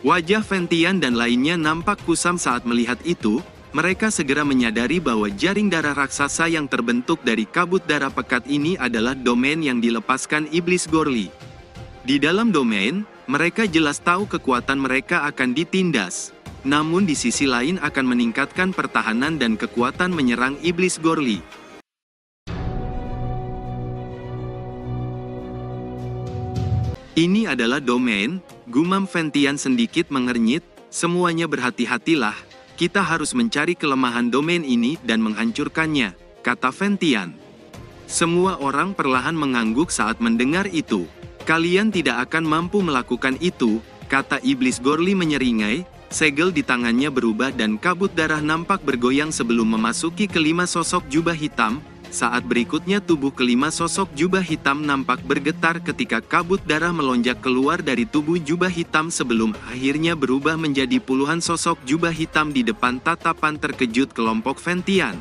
Wajah Ventian dan lainnya nampak kusam saat melihat itu. Mereka segera menyadari bahwa jaring darah raksasa yang terbentuk dari kabut darah pekat ini adalah domain yang dilepaskan Iblis Gorli. Di dalam domain, mereka jelas tahu kekuatan mereka akan ditindas. Namun di sisi lain akan meningkatkan pertahanan dan kekuatan menyerang Iblis Gorli. Ini adalah domain, gumam Ventian sedikit mengernyit. Semuanya berhati-hatilah. Kita harus mencari kelemahan domain ini dan menghancurkannya, kata Ventian. Semua orang perlahan mengangguk saat mendengar itu. Kalian tidak akan mampu melakukan itu, kata Iblis Gorli menyeringai. Segel di tangannya berubah dan kabut darah nampak bergoyang sebelum memasuki kelima sosok jubah hitam. Saat berikutnya tubuh kelima sosok jubah hitam nampak bergetar ketika kabut darah melonjak keluar dari tubuh jubah hitam sebelum akhirnya berubah menjadi puluhan sosok jubah hitam di depan tatapan terkejut kelompok Ventian.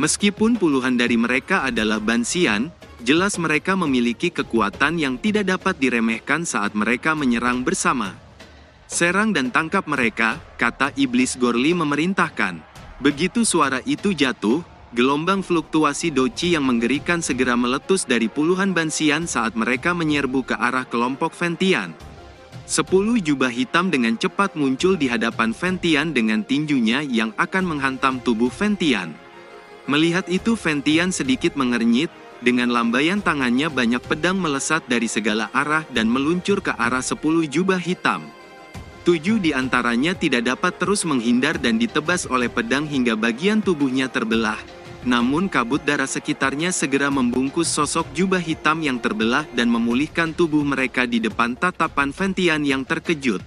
Meskipun puluhan dari mereka adalah Bansian, jelas mereka memiliki kekuatan yang tidak dapat diremehkan saat mereka menyerang bersama. Serang dan tangkap mereka, kata Iblis Gorli memerintahkan. Begitu suara itu jatuh, gelombang fluktuasi doci yang mengerikan segera meletus dari puluhan Bansian saat mereka menyerbu ke arah kelompok Ventian. 10 jubah hitam dengan cepat muncul di hadapan Ventian dengan tinjunya yang akan menghantam tubuh Ventian. Melihat itu Ventian sedikit mengernyit, dengan lambaian tangannya banyak pedang melesat dari segala arah dan meluncur ke arah 10 jubah hitam. 7 di antaranya tidak dapat terus menghindar dan ditebas oleh pedang hingga bagian tubuhnya terbelah. Namun kabut darah sekitarnya segera membungkus sosok jubah hitam yang terbelah dan memulihkan tubuh mereka di depan tatapan Ventian yang terkejut.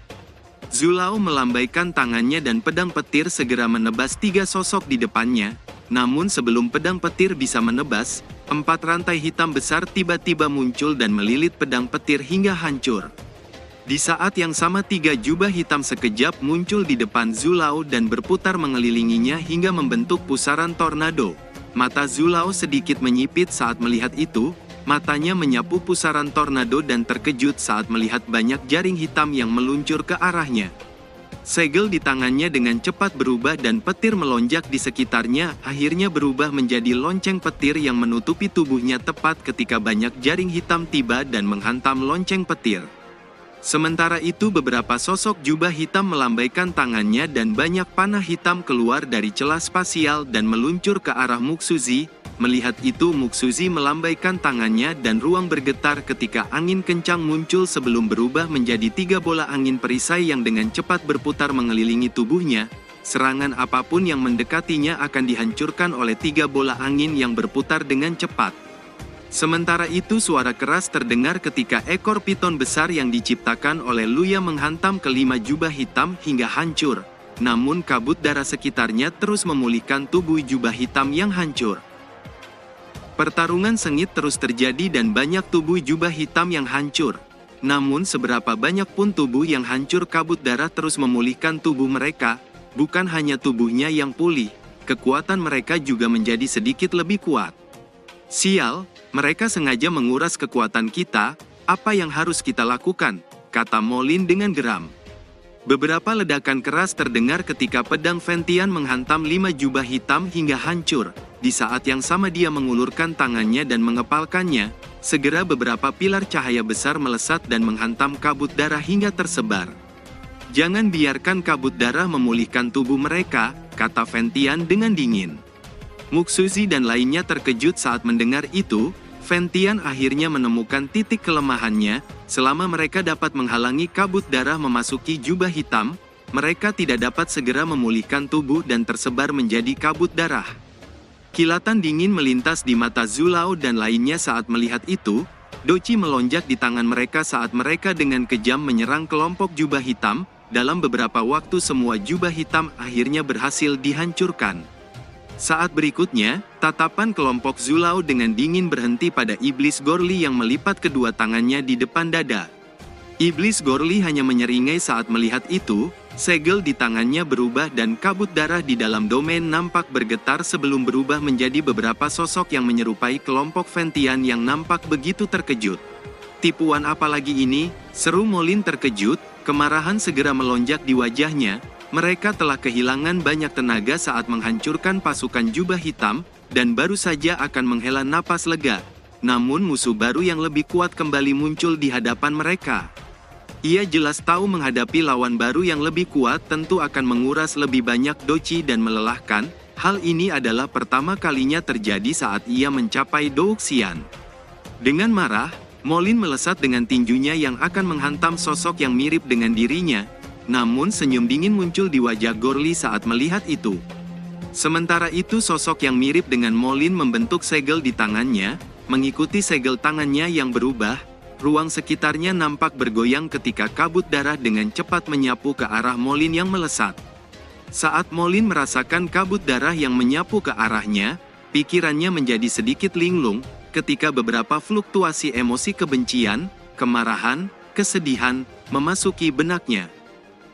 Zulao melambaikan tangannya dan pedang petir segera menebas 3 sosok di depannya. Namun sebelum pedang petir bisa menebas, 4 rantai hitam besar tiba-tiba muncul dan melilit pedang petir hingga hancur. Di saat yang sama 3 jubah hitam sekejap muncul di depan Zulao dan berputar mengelilinginya hingga membentuk pusaran tornado. Mata Zulao sedikit menyipit saat melihat itu, matanya menyapu pusaran tornado dan terkejut saat melihat banyak jaring hitam yang meluncur ke arahnya. Segel di tangannya dengan cepat berubah dan petir melonjak di sekitarnya akhirnya berubah menjadi lonceng petir yang menutupi tubuhnya tepat ketika banyak jaring hitam tiba dan menghantam lonceng petir. Sementara itu beberapa sosok jubah hitam melambaikan tangannya dan banyak panah hitam keluar dari celah spasial dan meluncur ke arah Muxuzi. Melihat itu Muxuzi melambaikan tangannya dan ruang bergetar ketika angin kencang muncul sebelum berubah menjadi 3 bola angin perisai yang dengan cepat berputar mengelilingi tubuhnya. Serangan apapun yang mendekatinya akan dihancurkan oleh 3 bola angin yang berputar dengan cepat. Sementara itu suara keras terdengar ketika ekor piton besar yang diciptakan oleh Luya menghantam kelima jubah hitam hingga hancur. Namun kabut darah sekitarnya terus memulihkan tubuh jubah hitam yang hancur. Pertarungan sengit terus terjadi dan banyak tubuh jubah hitam yang hancur. Namun seberapa banyak pun tubuh yang hancur kabut darah terus memulihkan tubuh mereka, bukan hanya tubuhnya yang pulih, kekuatan mereka juga menjadi sedikit lebih kuat. Sial, mereka sengaja menguras kekuatan kita, apa yang harus kita lakukan, kata Molin dengan geram. Beberapa ledakan keras terdengar ketika pedang Ventian menghantam 5 jubah hitam hingga hancur. Di saat yang sama dia mengulurkan tangannya dan mengepalkannya, segera beberapa pilar cahaya besar melesat dan menghantam kabut darah hingga tersebar. Jangan biarkan kabut darah memulihkan tubuh mereka, kata Ventian dengan dingin. Muxuzi dan lainnya terkejut saat mendengar itu. Ventian akhirnya menemukan titik kelemahannya. Selama mereka dapat menghalangi kabut darah memasuki jubah hitam, mereka tidak dapat segera memulihkan tubuh dan tersebar menjadi kabut darah. Kilatan dingin melintas di mata Zulao dan lainnya saat melihat itu. Doci melonjak di tangan mereka saat mereka dengan kejam menyerang kelompok jubah hitam. Dalam beberapa waktu semua jubah hitam akhirnya berhasil dihancurkan. Saat berikutnya, tatapan kelompok Zulao dengan dingin berhenti pada Iblis Gorli yang melipat kedua tangannya di depan dada. Iblis Gorli hanya menyeringai saat melihat itu. Segel di tangannya berubah dan kabut darah di dalam domain nampak bergetar sebelum berubah menjadi beberapa sosok yang menyerupai kelompok Ventian yang nampak begitu terkejut. Tipuan apa lagi ini? Seru Molin terkejut. Kemarahan segera melonjak di wajahnya. Mereka telah kehilangan banyak tenaga saat menghancurkan pasukan jubah hitam, dan baru saja akan menghela napas lega. Namun musuh baru yang lebih kuat kembali muncul di hadapan mereka. Ia jelas tahu menghadapi lawan baru yang lebih kuat tentu akan menguras lebih banyak doci dan melelahkan. Hal ini adalah pertama kalinya terjadi saat ia mencapai Douxian. Dengan marah, Molin melesat dengan tinjunya yang akan menghantam sosok yang mirip dengan dirinya. Namun senyum dingin muncul di wajah Gorli saat melihat itu. Sementara itu sosok yang mirip dengan Molin membentuk segel di tangannya, mengikuti segel tangannya yang berubah, ruang sekitarnya nampak bergoyang ketika kabut darah dengan cepat menyapu ke arah Molin yang melesat. Saat Molin merasakan kabut darah yang menyapu ke arahnya, pikirannya menjadi sedikit linglung, ketika beberapa fluktuasi emosi kebencian, kemarahan, kesedihan, memasuki benaknya.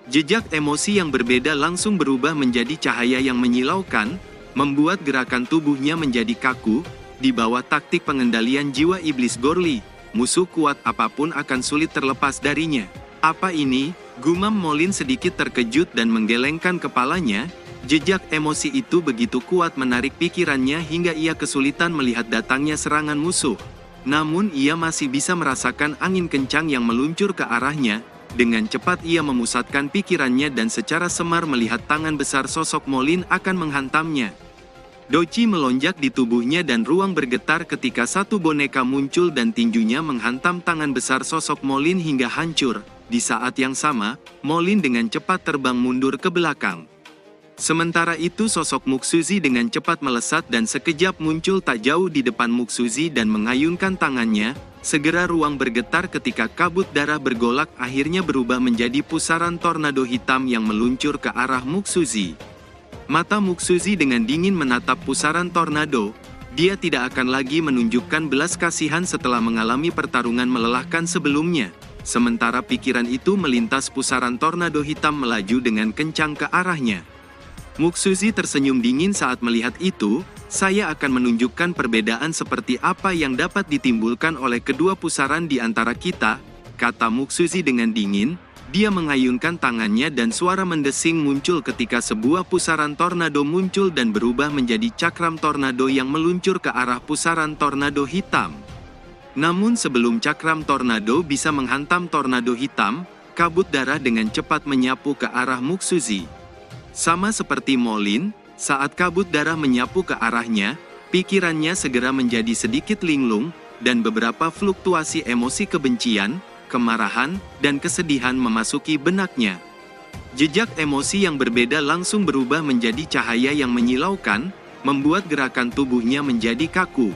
Jejak emosi yang berbeda langsung berubah menjadi cahaya yang menyilaukan, membuat gerakan tubuhnya menjadi kaku. Di bawah taktik pengendalian jiwa iblis Gorli, musuh kuat apapun akan sulit terlepas darinya. Apa ini? Gumam Molin sedikit terkejut dan menggelengkan kepalanya. Jejak emosi itu begitu kuat menarik pikirannya hingga ia kesulitan melihat datangnya serangan musuh. Namun ia masih bisa merasakan angin kencang yang meluncur ke arahnya. Dengan cepat ia memusatkan pikirannya dan secara semar melihat tangan besar sosok Molin akan menghantamnya. Doci melonjak di tubuhnya dan ruang bergetar ketika satu boneka muncul dan tinjunya menghantam tangan besar sosok Molin hingga hancur. Di saat yang sama, Molin dengan cepat terbang mundur ke belakang. Sementara itu sosok Muxuzi dengan cepat melesat dan sekejap muncul tak jauh di depan Muxuzi dan mengayunkan tangannya. Segera ruang bergetar ketika kabut darah bergolak akhirnya berubah menjadi pusaran tornado hitam yang meluncur ke arah Muxuzi. Mata Muxuzi dengan dingin menatap pusaran tornado. Dia tidak akan lagi menunjukkan belas kasihan setelah mengalami pertarungan melelahkan sebelumnya. Sementara pikiran itu melintas pusaran tornado hitam melaju dengan kencang ke arahnya. Muxuzi tersenyum dingin saat melihat itu. Saya akan menunjukkan perbedaan seperti apa yang dapat ditimbulkan oleh kedua pusaran di antara kita, kata Muxuzi dengan dingin. Dia mengayunkan tangannya dan suara mendesing muncul ketika sebuah pusaran tornado muncul dan berubah menjadi cakram tornado yang meluncur ke arah pusaran tornado hitam. Namun sebelum cakram tornado bisa menghantam tornado hitam, kabut darah dengan cepat menyapu ke arah Muxuzi. Sama seperti Molin, saat kabut darah menyapu ke arahnya, pikirannya segera menjadi sedikit linglung, dan beberapa fluktuasi emosi kebencian, kemarahan, dan kesedihan memasuki benaknya. Jejak emosi yang berbeda langsung berubah menjadi cahaya yang menyilaukan, membuat gerakan tubuhnya menjadi kaku.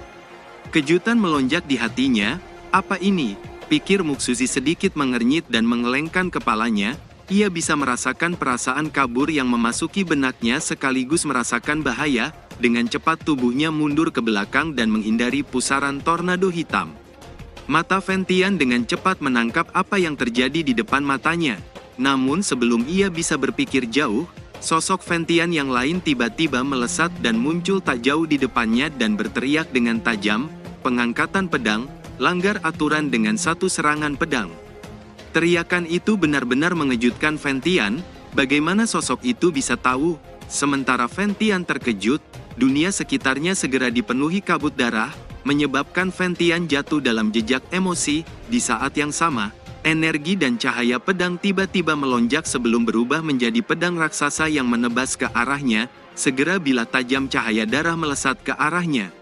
Kejutan melonjak di hatinya. Apa ini? Pikir Muxuzi sedikit mengernyit dan mengelengkan kepalanya. Ia bisa merasakan perasaan kabur yang memasuki benaknya sekaligus merasakan bahaya. Dengan cepat tubuhnya mundur ke belakang dan menghindari pusaran tornado hitam. Mata Fentian dengan cepat menangkap apa yang terjadi di depan matanya. Namun sebelum ia bisa berpikir jauh, sosok Fentian yang lain tiba-tiba melesat dan muncul tak jauh di depannya dan berteriak dengan tajam, "Pengangkatan pedang, langgar aturan dengan satu serangan pedang." Teriakan itu benar-benar mengejutkan Fentian. Bagaimana sosok itu bisa tahu? Sementara Fentian terkejut, dunia sekitarnya segera dipenuhi kabut darah, menyebabkan Fentian jatuh dalam jejak emosi. Di saat yang sama, energi dan cahaya pedang tiba-tiba melonjak sebelum berubah menjadi pedang raksasa yang menebas ke arahnya. Segera bila tajam cahaya darah melesat ke arahnya.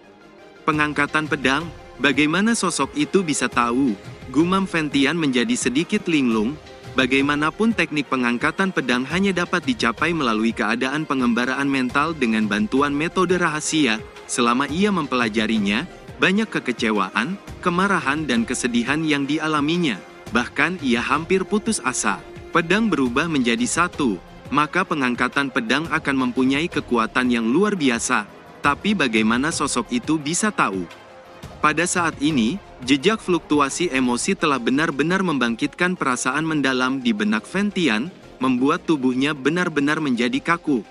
Pengangkatan pedang, bagaimana sosok itu bisa tahu? Gumam Fentian menjadi sedikit linglung. Bagaimanapun teknik pengangkatan pedang hanya dapat dicapai melalui keadaan pengembaraan mental dengan bantuan metode rahasia. Selama ia mempelajarinya, banyak kekecewaan, kemarahan dan kesedihan yang dialaminya. Bahkan ia hampir putus asa. Pedang berubah menjadi satu, maka pengangkatan pedang akan mempunyai kekuatan yang luar biasa. Tapi bagaimana sosok itu bisa tahu? Pada saat ini, jejak fluktuasi emosi telah benar-benar membangkitkan perasaan mendalam di benak Fentian, membuat tubuhnya benar-benar menjadi kaku.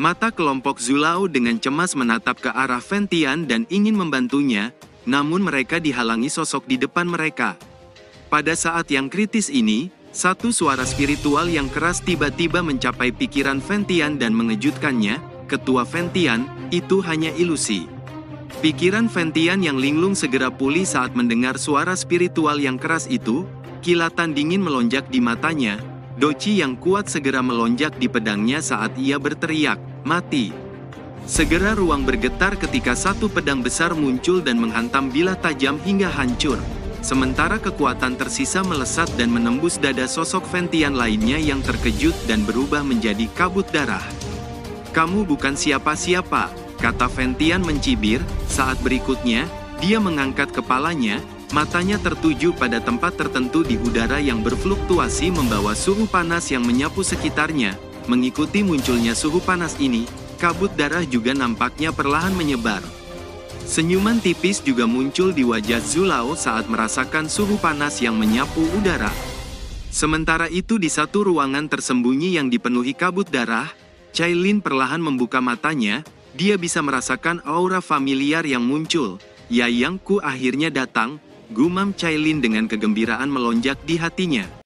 Mata kelompok Zulao dengan cemas menatap ke arah Fentian dan ingin membantunya, namun mereka dihalangi sosok di depan mereka. Pada saat yang kritis ini, Satu suara spiritual yang keras tiba-tiba mencapai pikiran Fentian dan mengejutkannya, "Ketua Fentian, itu hanya ilusi." Pikiran Fentian yang linglung segera pulih saat mendengar suara spiritual yang keras itu. Kilatan dingin melonjak di matanya. Doci yang kuat segera melonjak di pedangnya saat ia berteriak, "Mati!" Segera ruang bergetar ketika satu pedang besar muncul dan menghantam bilah tajam hingga hancur. Sementara kekuatan tersisa melesat dan menembus dada sosok Fentian lainnya yang terkejut dan berubah menjadi kabut darah. "Kamu bukan siapa-siapa," kata Fentian mencibir. Saat berikutnya, dia mengangkat kepalanya, matanya tertuju pada tempat tertentu di udara yang berfluktuasi membawa suhu panas yang menyapu sekitarnya. Mengikuti munculnya suhu panas ini, kabut darah juga nampaknya perlahan menyebar. Senyuman tipis juga muncul di wajah Zulao saat merasakan suhu panas yang menyapu udara. Sementara itu di satu ruangan tersembunyi yang dipenuhi kabut darah, Cailin perlahan membuka matanya. Dia bisa merasakan aura familiar yang muncul. "Yaeyangku akhirnya datang," gumam Cailin dengan kegembiraan melonjak di hatinya.